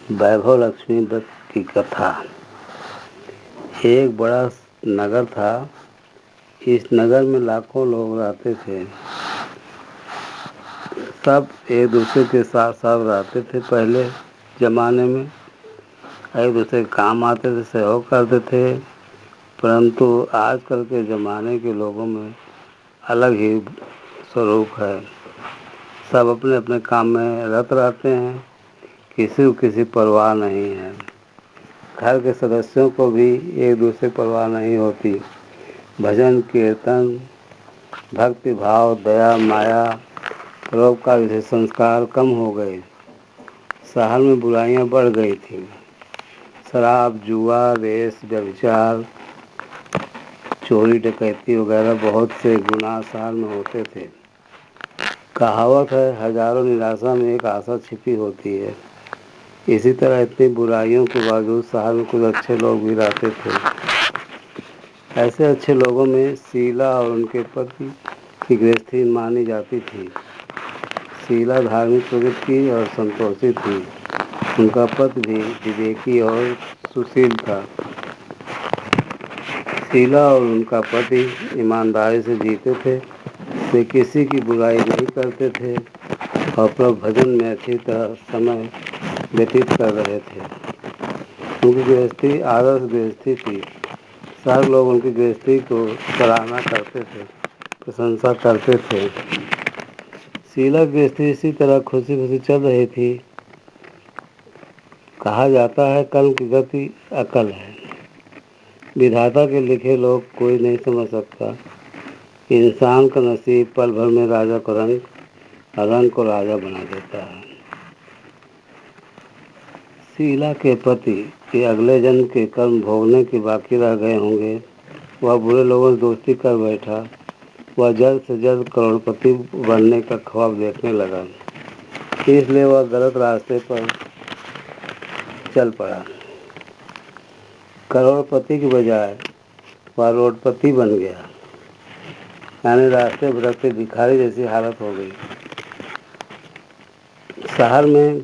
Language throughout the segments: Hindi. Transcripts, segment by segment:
वैभव लक्ष्मी दत्त की कथा। एक बड़ा नगर था। इस नगर में लाखों लोग रहते थे। सब एक दूसरे के साथ साथ रहते थे। पहले ज़माने में एक दूसरे के काम आते थे, सहयोग करते थे। परंतु आजकल के ज़माने के लोगों में अलग ही स्वरूप है। सब अपने अपने काम में रत रहते हैं, किसी को किसी परवाह नहीं है। घर के सदस्यों को भी एक दूसरे परवाह नहीं होती। भजन कीर्तन, भक्ति भाव, दया माया, परोपकार जैसे संस्कार कम हो गए। शहर में बुराइयां बढ़ गई थी। शराब, जुआ, रेस, व्यभिचार, चोरी डकैती वगैरह बहुत से गुनाह शहर में होते थे। कहावत है, हजारों निराशा में एक आशा छिपी होती है। इसी तरह इतनी बुराइयों के बावजूद शहर में कुछ अच्छे लोग भी रहते थे। ऐसे अच्छे लोगों में शीला और उनके पति की गृहस्थी मानी जाती थी। शीला धार्मिक प्रवृत्ति और संतोषी थी। उनका पति भी विवेकी और सुशील था। शीला और उनका पति ईमानदारी से जीते थे। वे किसी की बुराई नहीं करते थे और प्रभु भजन में अच्छी तरह समय व्यतीत कर रहे थे। उनकी गृहस्थी आदर्श गृहस्थी थी। सारे लोग उनकी गृहस्थी को सराहना करते थे, प्रशंसा करते थे। शीला की गृहस्थी इसी तरह खुशी खुशी चल रही थी। कहा जाता है, कर्म की गति अकल है। विधाता के लिखे लोग कोई नहीं समझ सकता। इंसान का नसीब पल भर में राजा को रंग को राजा बना देता है। शीला के पति के अगले जन्म के कर्म भोगने के बाकी रह गए होंगे। वह बुरे लोगों से दोस्ती कर बैठा। वह जल्द से जल्द करोड़पति बनने का ख्वाब देखने लगा, इसलिए वह गलत रास्ते पर चल पड़ा। करोड़पति की बजाय वह रोडपति बन गया, यानी रास्ते भटकते भिखारी जैसी हालत हो गई। शहर में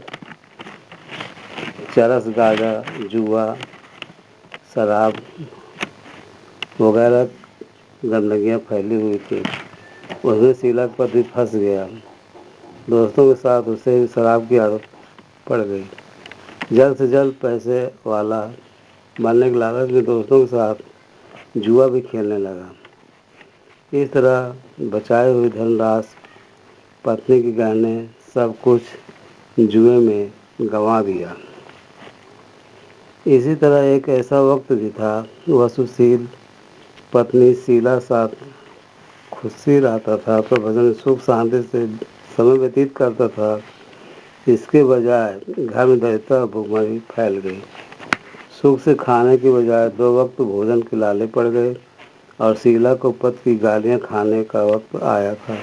चरस, गांजा, जुआ, शराब वगैरह गंदगियाँ फैली हुई थी। उसमें शीला का पति फंस गया। दोस्तों के साथ उसे भी शराब की आदत पड़ गई। जल्द से जल्द पैसे वाला बनने के लालच में दोस्तों के साथ जुआ भी खेलने लगा। इस तरह बचाए हुए धनराशि, पत्नी के गहने, सब कुछ जुए में गंवा दिया। इसी तरह एक ऐसा वक्त भी था, वह सुशील पत्नी शीला साथ खुशी रहता था, पर भजन सुख शांति से समय व्यतीत करता था। इसके बजाय घर में दरिद्रता और भुखमरी फैल गई। सुख से खाने के बजाय 2 वक्त भोजन के लाले पड़ गए और शीला को पति की गालियां खाने का वक्त आया था।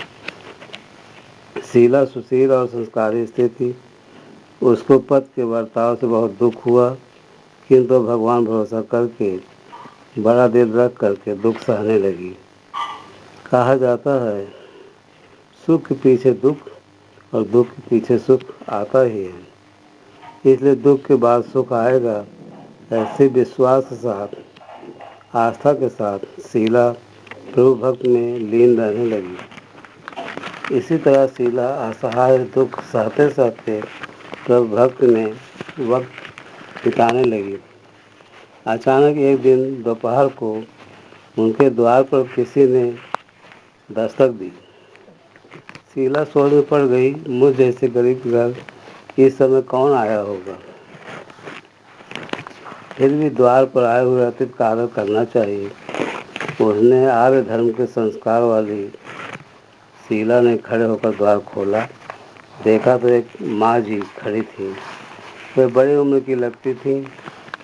शीला सुशील और संस्कारी स्त्री थी। उसको पति के बर्ताव से बहुत दुख हुआ, किंतु भगवान भरोसा करके बड़ा दिल रख करके दुख सहने लगी। कहा जाता है, सुख के पीछे दुख और दुख के पीछे सुख आता ही है। इसलिए दुख के बाद सुख आएगा, ऐसे विश्वास के साथ, आस्था के साथ शीला प्रभु भक्त में लीन रहने लगी। इसी तरह शीला असहाय दुख सहते सहते प्रभु भक्त में वक्त बिताने लगी। अचानक एक दिन दोपहर को उनके द्वार पर किसी ने दस्तक दी। शीला सोच में पड़ गई, मुझ जैसे गरीब के घर इस समय कौन आया होगा। फिर भी द्वार पर आए हुए अतिथि का आदर करना चाहिए। उसने आर्य धर्म के संस्कार वाली शीला ने खड़े होकर द्वार खोला। देखा तो एक माँ जी खड़ी थी। वे बड़ी उम्र की लगती थी,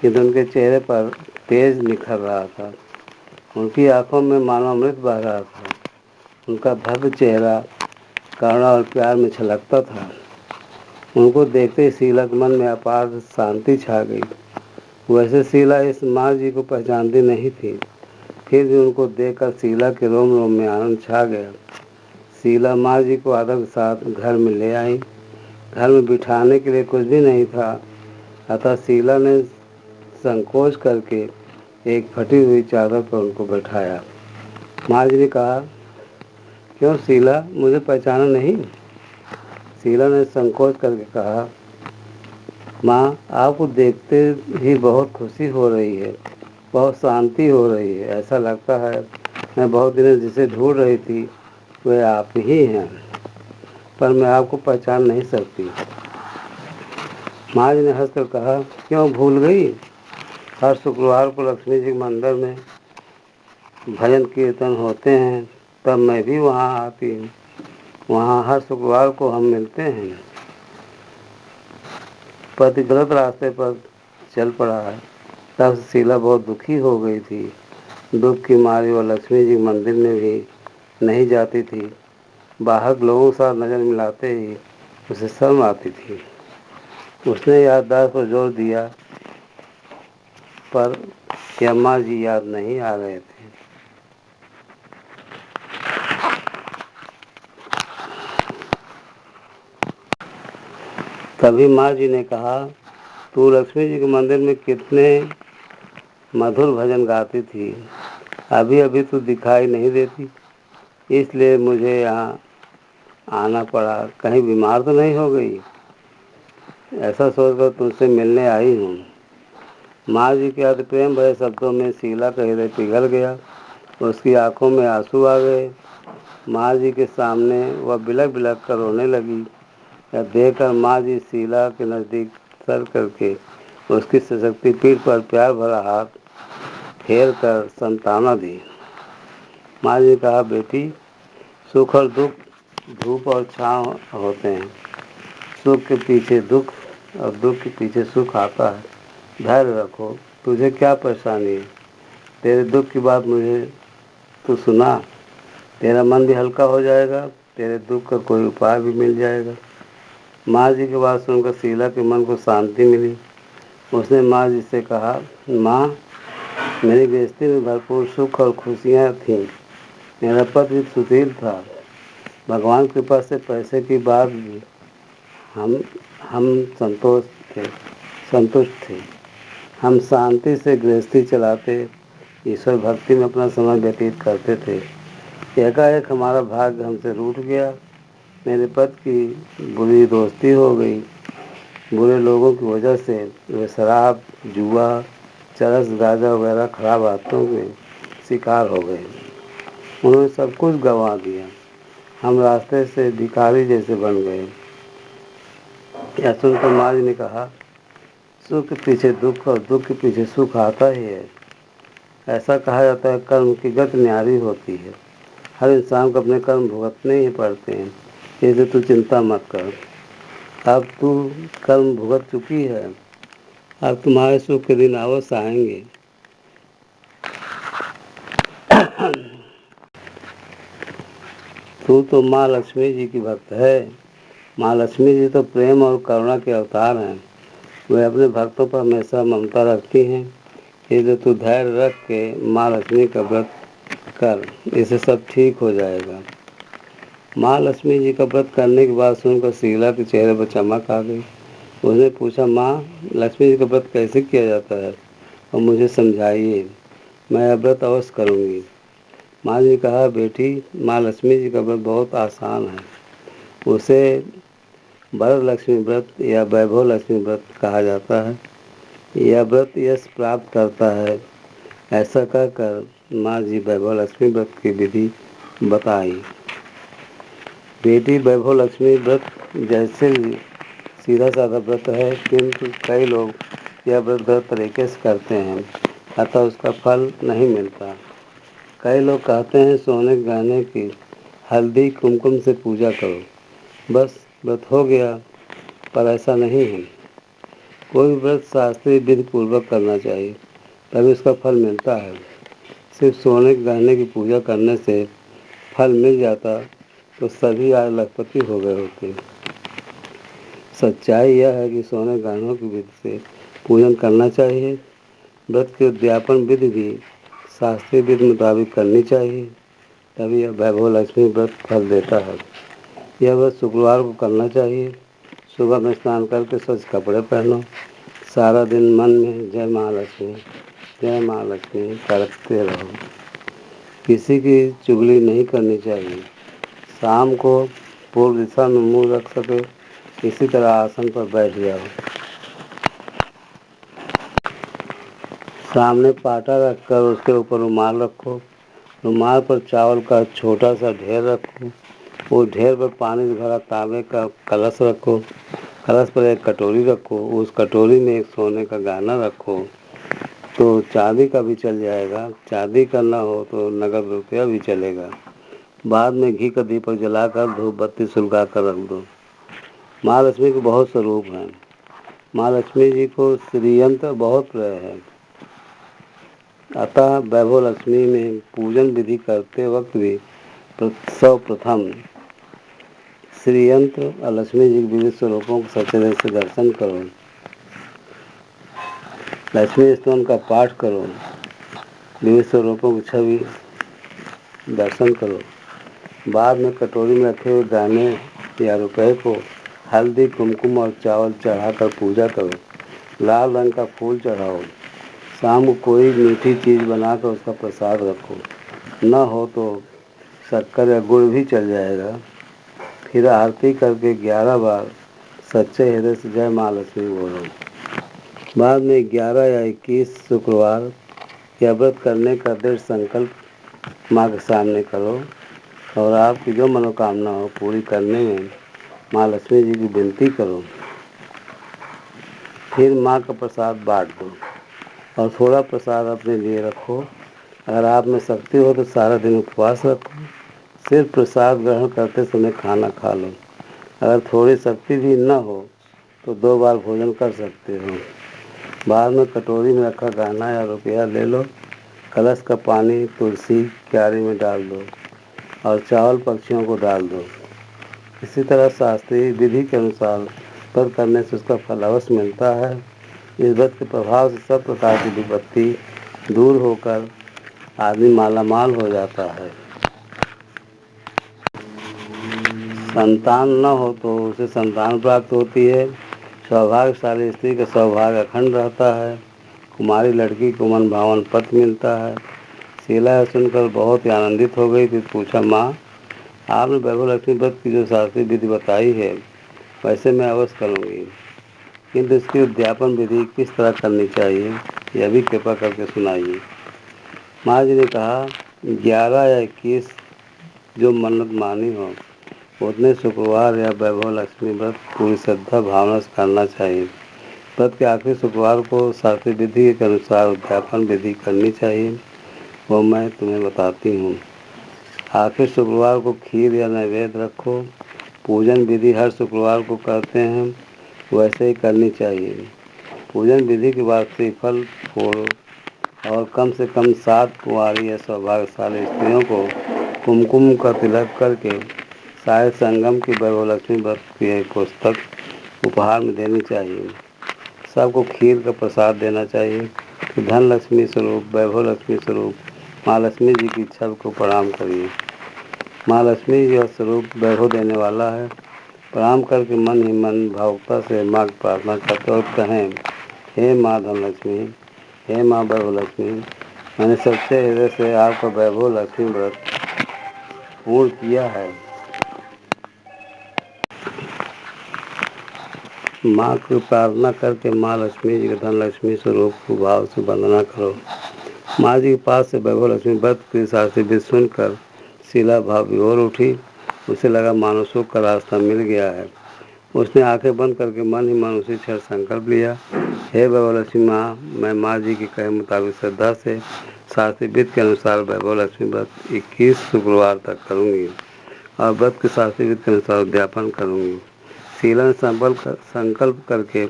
किंतु उनके चेहरे पर तेज निखर रहा था। उनकी आंखों में मानो अमृत बह रहा था। उनका भव्य चेहरा करुणा और प्यार में छलकता था। उनको देखते ही शीला के मन में अपार शांति छा गई। वैसे शीला इस माँ जी को पहचानती नहीं थी, फिर भी उनको देखकर शीला के रोम रोम में आनंद छा गया। शीला माँ जी को आदर के साथ घर में ले आई। घर में बिठाने के लिए कुछ भी नहीं था। अतः शीला ने संकोच करके एक फटी हुई चादर पर उनको बैठाया। माँ जी ने कहा, क्यों शीला, मुझे पहचाना नहीं? शीला ने संकोच करके कहा, माँ, आपको देखते ही बहुत खुशी हो रही है, बहुत शांति हो रही है। ऐसा लगता है मैं बहुत दिनों जिसे ढूंढ रही थी वह आप ही हैं, पर मैं आपको पहचान नहीं सकती। माँ जी ने हंसकर कहा, क्यों भूल गई? हर शुक्रवार को लक्ष्मी जी के मंदिर में भजन कीर्तन होते हैं, तब मैं भी वहाँ आती हूँ। वहाँ हर शुक्रवार को हम मिलते हैं। पति गलत रास्ते पर चल पड़ा है। तब शीला बहुत दुखी हो गई थी। दुख की मारी वो लक्ष्मी जी मंदिर में भी नहीं जाती थी। बाहर लोगों के साथ नज़र मिलाते ही उसे शर्म आती थी। उसने याददाश्त पर जोर दिया, पर यम्मा जी याद नहीं आ रहे थे। तभी माँ जी ने कहा, तू लक्ष्मी जी के मंदिर में कितने मधुर भजन गाती थी, अभी अभी तू दिखाई नहीं देती, इसलिए मुझे यहाँ आना पड़ा। कहीं बीमार तो नहीं हो गई? ऐसा सोचकर तुझसे मिलने आई हूँ। माँ जी के अति प्रेम भरे शब्दों में शीला का हृदय पिघल गया। उसकी आंखों में आंसू आ गए। माँ जी के सामने वह बिलख बिलख कर रोने लगी। यह देखकर माँ जी शीला के नज़दीक सर करके उसकी सशक्ति पीठ पर प्यार भरा हाथ फेर कर सांत्वना दी। माँ जी ने कहा, बेटी, सुख और दुख धूप और छाँव होते हैं। सुख के पीछे दुख और दुख के पीछे सुख आता है। धैर्य रखो। तुझे क्या परेशानी है? तेरे दुख की बात मुझे तू सुना, तेरा मन भी हल्का हो जाएगा, तेरे दुख का कोई उपाय भी मिल जाएगा। माँ जी की बात सुनकर शीला के मन को शांति मिली। उसने माँ जी से कहा, माँ, मेरी गृहस्थी में भरपूर सुख और खुशियाँ थीं। मेरा पति सुशील था। भगवान की कृपा से पैसे की बात भी हम हम संतुष्ट थे। हम शांति से गृहस्थी चलाते, ईश्वर भक्ति में अपना समय व्यतीत करते थे। एकाएक हमारा भाग्य हमसे रूठ गया। मेरे पति की बुरी दोस्ती हो गई। बुरे लोगों की वजह से वे शराब, जुआ, चरस, गांजा वगैरह खराब आदतों के शिकार हो गए। उन्होंने सब कुछ गंवा दिया। हम रास्ते से भिखारी जैसे बन गए। यह सुनकर माँ जी ने कहा, सुख के पीछे दुख और दुख के पीछे सुख आता ही है। ऐसा कहा जाता है, कर्म की गति न्यारी होती है। हर इंसान को अपने कर्म भुगतने ही पड़ते हैं, इसलिए तू चिंता मत कर। अब तू कर्म भुगत चुकी है, अब तुम्हारे सुख के दिन अवश्य आएंगे। तू तो माँ लक्ष्मी जी की भक्त है। माँ लक्ष्मी जी तो प्रेम और करुणा के अवतार हैं। वे अपने भक्तों पर हमेशा ममता रखती हैं। इसलिए तू धैर्य रख के माँ लक्ष्मी का व्रत कर, इससे सब ठीक हो जाएगा। माँ लक्ष्मी जी का व्रत करने के बाद सुनकर शीला के चेहरे पर चमक आ गई। उसने पूछा, माँ, लक्ष्मी जी का व्रत कैसे किया जाता है और मुझे समझाइए, मैं यह व्रत अवश्य करूँगी। माँ जी ने कहा, बेटी, माँ लक्ष्मी जी का व्रत बहुत आसान है। उसे वरलक्ष्मी व्रत या वैभव लक्ष्मी व्रत कहा जाता है। यह व्रत यश प्राप्त करता है। ऐसा कहकर माँ जी वैभव लक्ष्मी व्रत की विधि बताई। बेटी, वैभव लक्ष्मी व्रत जैसे सीधा साधा व्रत है, किंतु कई लोग यह व्रत गलत तरीके से करते हैं, अतः उसका फल नहीं मिलता। कई लोग कहते हैं सोने के गहने की हल्दी कुमकुम से पूजा करो, बस व्रत हो गया, पर ऐसा नहीं है। कोई भी व्रत शास्त्रीय विधि पूर्वक करना चाहिए, तभी उसका फल मिलता है। सिर्फ सोने के गहने की पूजा करने से फल मिल जाता तो सभी आज लखपति हो गए होते। सच्चाई यह है कि सोने गहनों की विधि से पूजन करना चाहिए। व्रत की उद्यापन विधि भी शास्त्रीय विधि मुताबिक करनी चाहिए, तभी यह वैभव लक्ष्मी व्रत फल देता है। यह व्रत शुक्रवार को करना चाहिए। सुबह में स्नान करके स्वच्छ कपड़े पहनो, सारा दिन मन में जय महालक्ष्मी करते रहो। किसी की चुगली नहीं करनी चाहिए। शाम को पूर्व दिशा में मुंह रख सके इसी तरह आसन पर बैठ जाओ। सामने पाटा रखकर उसके ऊपर रुमाल रखो। रुमाल पर चावल का छोटा सा ढेर रखो। वो ढेर पर पानी से भरा तांबे का कलश रखो। कलश पर एक कटोरी रखो। उस कटोरी में एक सोने का गहना रखो। तो चांदी का भी चल जाएगा। चांदी का ना हो तो नगद रुपया भी चलेगा। बाद में घी का दीपक जलाकर धूप बत्ती सुलगा कर रख दो। माँ लक्ष्मी के बहुत स्वरूप हैं। माँ लक्ष्मी जी को श्रीयंत्र बहुत प्रिय है। अतः वैभव लक्ष्मी में पूजन विधि करते वक्त भी सर्वप्रथम श्रीयंत्र और लक्ष्मी जी के विविध स्वरूपों को सच्चे दिल से दर्शन करो। लक्ष्मी स्तोत्र का पाठ करो। विविध स्वरूपों की छवि दर्शन करो। बाद में कटोरी में रखे हुए गहने या रुपए को हल्दी कुमकुम और चावल चढ़ाकर पूजा करो। लाल रंग का फूल चढ़ाओ। शाम को कोई मीठी चीज़ बनाकर उसका प्रसाद रखो। न हो तो शक्कर या गुड़ भी चल जाएगा। फिर आरती करके 11 बार सच्चे हृदय से जय माँ लक्ष्मी बोलो। बाद में 11 या 21 शुक्रवार या व्रत करने का दृढ़ संकल्प माँ के सामने करो और आपकी जो मनोकामना हो पूरी करने में माँ लक्ष्मी जी की विनती करो। फिर माँ का प्रसाद बांट दो और थोड़ा प्रसाद अपने लिए रखो। अगर आप में शक्ति हो तो सारा दिन उपवास रखो। सिर्फ प्रसाद ग्रहण करते समय खाना खा लो। अगर थोड़ी शक्ति भी न हो तो 2 बार भोजन कर सकते हो। बाद में कटोरी में रखा गहना या रुपया ले लो। कलश का पानी तुलसी क्यारी में डाल दो और चावल पक्षियों को डाल दो। इसी तरह शास्त्रीय विधि के अनुसार व्रत करने से उसका फल अवश्य मिलता है। इस व्रत के प्रभाव से सब प्रकार की विपत्ति दूर होकर आदमी मालामाल हो जाता है। संतान न हो तो उसे संतान प्राप्त होती है। सौभाग्यशाली स्त्री का सौभाग्य अखंड रहता है। कुमारी लड़की को मन भावन पति मिलता है। शीला सुनकर बहुत ही आनंदित हो गई। फिर पूछा, माँ आपने वैभव लक्ष्मी व्रत की जो शास्त्रीय विधि बताई है वैसे मैं अवश्य करूँगी, किंतु इसकी उद्यापन विधि किस तरह करनी चाहिए यह भी कृपा करके सुनाइए। माँ जी ने कहा, 11 या 21 जो मन्नत मानी हो उतने शुक्रवार या वैभव लक्ष्मी व्रत पूरी श्रद्धा भावना से करना चाहिए। व्रत के आखिरी शुक्रवार को शास्त्रीय विधि के अनुसार उद्यापन विधि करनी चाहिए। वो मैं तुम्हें बताती हूँ। आखिर शुक्रवार को खीर या नैवेद्य रखो। पूजन विधि हर शुक्रवार को करते हैं वैसे ही करनी चाहिए। पूजन विधि के बाद श्रीफल फूल और कम से कम 7 कुंवारी या सौभाग्यशाली स्त्रियों को कुमकुम का तिलक करके शायद संगम की वैभव लक्ष्मी व्रत की एक पुस्तक उपहार में देनी चाहिए। सबको खीर का प्रसाद देना चाहिए। फिर धन लक्ष्मी स्वरूप वैभव लक्ष्मी स्वरूप माँ लक्ष्मी जी की इच्छा को प्रणाम करिए। माँ लक्ष्मी यह स्वरूप वैभव देने वाला है। प्रणाम करके मन ही मन भावुकता से माँ की प्रार्थना करते और कहें, हे माँ धनलक्ष्मी, हे माँ वैभव लक्ष्मी, मैंने सच्चे हृदय से आपका वैभव लक्ष्मी व्रत पूर्ण किया है। माँ की प्रार्थना करके माँ लक्ष्मी जी के धनलक्ष्मी स्वरूप को भाव से वंदना करो। माँ जी के पास से वैभव लक्ष्मी व्रत की शास्त्रीय विधि सुनकर शीला भाव विभोर उठी। उसे लगा मानो सुख का रास्ता मिल गया है। उसने आंखें बंद करके मन ही मन उसी क्षण संकल्प लिया, हे वैभव लक्ष्मी माँ, मैं माँ जी के कहे मुताबिक श्रद्धा से शास्त्रीय विधि के अनुसार वैभव लक्ष्मी व्रत 21 शुक्रवार तक करूँगी और व्रत के शास्त्रीय विधि के अनुसार उद्यापन करूँगी। शीला ने संकल्प करके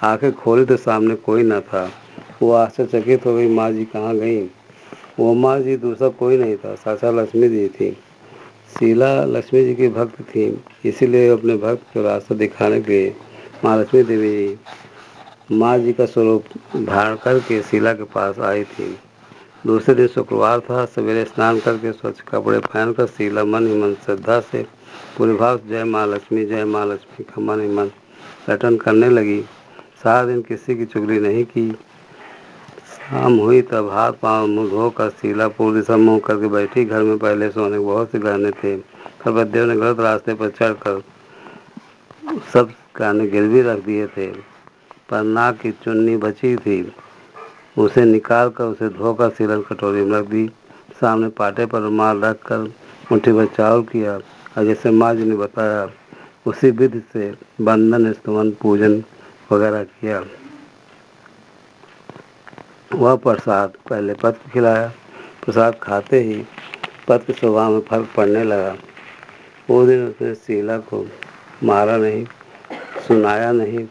आंखें खोली तो सामने कोई न था। वो आश्चर्यचकित हो गई, माँ जी कहाँ गई? वो माँ जी दूसरा कोई नहीं था, साक्षात लक्ष्मी जी थी। शीला लक्ष्मी जी की भक्त थी, इसीलिए अपने भक्त को रास्ता दिखाने के लिए माँ लक्ष्मी देवी माँ जी का स्वरूप धारण करके शीला के पास आई थी। दूसरे दिन शुक्रवार था। सवेरे स्नान करके स्वच्छ कपड़े पहनकर शीला मन ही मन श्रद्धा से पूरे भाव जय माँ लक्ष्मी का मन ही मन रटन करने लगी। सारा दिन किसी की चुगली नहीं की। शाम हुई तब हाथ पांव मुँह धोकर शीला पूरी सब मुँह करके बैठी। घर में पहले सोने के बहुत से गहने थे। कबीरदेव ने गलत रास्ते पर चढ़कर सब गहने गिरवी रख दिए थे, पर नाक की चुन्नी बची थी। उसे निकाल कर उसे धोकर सीलन कटोरी में रख दी। सामने पाटे पर रुमाल रख कर मुट्ठी भर चावल किया और जैसे माँ जी ने बताया उसी विधि से बंधन स्तवन पूजन वगैरह किया। वह प्रसाद पहले पति को खिलाया। प्रसाद खाते ही पति के स्वभाव में फर्क पड़ने लगा। उस दिन उसने शीला को मारा नहीं, सुनाया नहीं।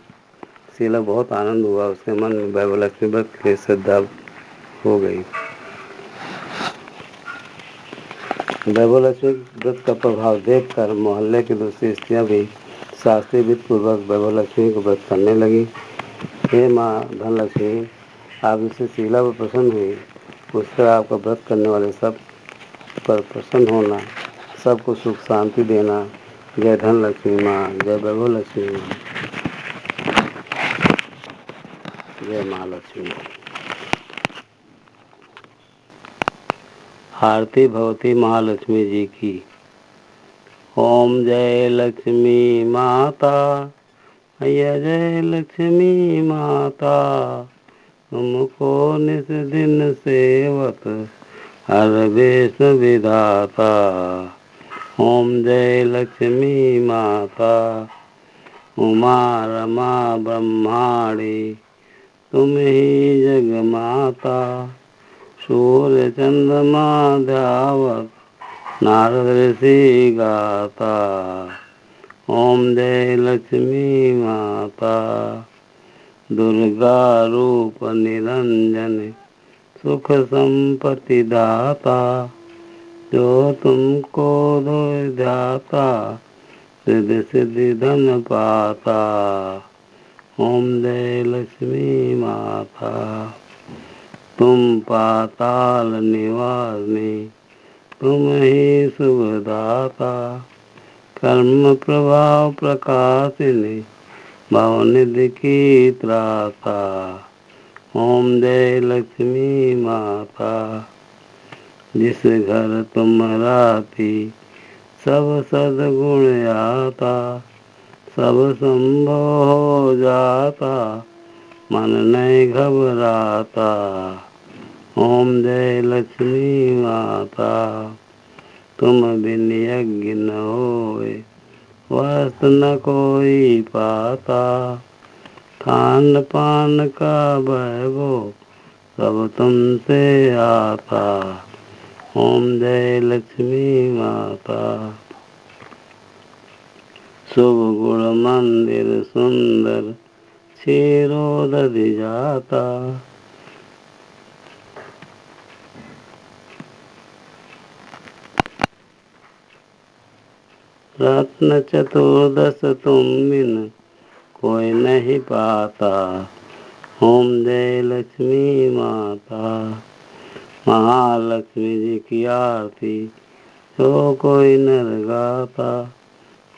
शीला बहुत आनंद हुआ। उसके मन में वैभवलक्ष्मी व्रत की श्रद्धा हो गई। वैभवलक्ष्मी व्रत का प्रभाव देखकर मोहल्ले की दूसरी स्त्रियां भी शास्त्रीय विधि पूर्वक वैभवलक्ष्मी को व्रत करने लगी। हे माँ धनलक्ष्मी, आप जिससे शीला पर प्रसन्न हुई, उस पर आपका व्रत करने वाले सब पर प्रसन्न होना, सबको सुख शांति देना। जय धनलक्ष्मी माँ, जय वैभवलक्ष्मी माँ, जय महालक्ष्मी। आरती भगवती महालक्ष्मी जी की। ओम जय लक्ष्मी माता, मैया जय लक्ष्मी माता, तुमको निस दिन सेवत हर वेश विधाता। ओम जय लक्ष्मी माता, उमा रमा ब्रह्माणी, तुम ही जग माता। सूर्य चंद्रमा ध्यावत, नारद ऋषि गाता। ओम जय लक्ष्मी माता, दुर्गा रूप निरंजन, सुख संपत्ति दाता। जो तुमको दो ध्याता, सिद्धि सिद्धि धन पाता। ओम जय लक्ष्मी माता, तुम पाताल निवासिनी, तुम ही शुभदाता। कर्म प्रभाव प्रकाशिनी, भवनिधि की त्राता। ओम जय लक्ष्मी माता, जिस घर तुम राती, सब सद्गुण आता। सब संभव हो जाता, मन नहीं घबराता। ओम जय लक्ष्मी माता, तुम बिन यज्ञ न होए, वस्त्र न कोई पाता। खान पान का वैभव सब तुमसे आता। ओम जय लक्ष्मी माता, शुभ गुण मंदिर सुंदर, क्षीरोदधि जाता। रत्न चतुर्दश तुम बिन कोई नहीं पाता। ओम जय लक्ष्मी माता, महालक्ष्मी जी की आरती जो कोई नर गाता।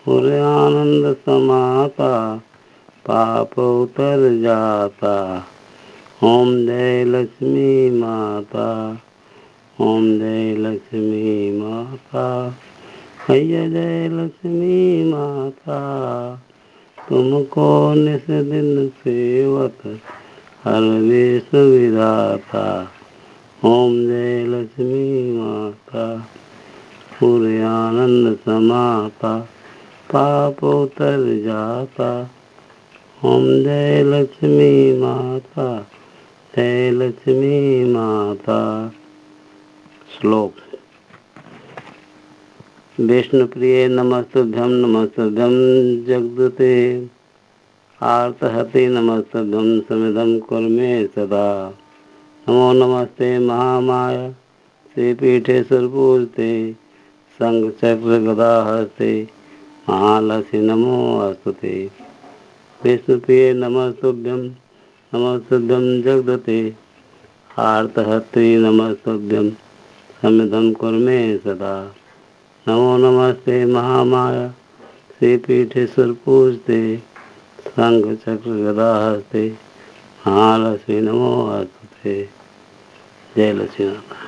पूरे आनंद समाता, पाप उतर जाता। ओम जय लक्ष्मी माता, ओम जय लक्ष्मी माता, मैया जय लक्ष्मी माता। तुमको निस दिन सेवत हर वेश विधाता। ओम जय लक्ष्मी माता, पूरे आनंद समाता, पाप उतर जाता। ओम जय लक्ष्मी माता, जय लक्ष्मी माता। श्लोक। विष्णुप्रिय नमस्तुभ्यं नमस्तुभ्यं जगदते। आर्तहते नमस्तुभ्यं समिधं कुर्मे सदा। नमो नमस्ते महामाया, श्रीपीठे सुरपूजिते, शंखचक्र गदाहस्ते, महालक्ष्मी नमो अस्तुते। विष्णुप्रिय नमस्तुभ्यं नमस्तुभ्यं जगदते। आर्तहते नमस्तुभ्यं समिधं कुर्मे सदा। नमो नमस्ते महामाया, श्रीपीठे सुरपूजिते, शंख चक्र गदा हस्ते। हाँ लक्ष्मी नमोस्तुते। जय लक्ष्मीनारायण।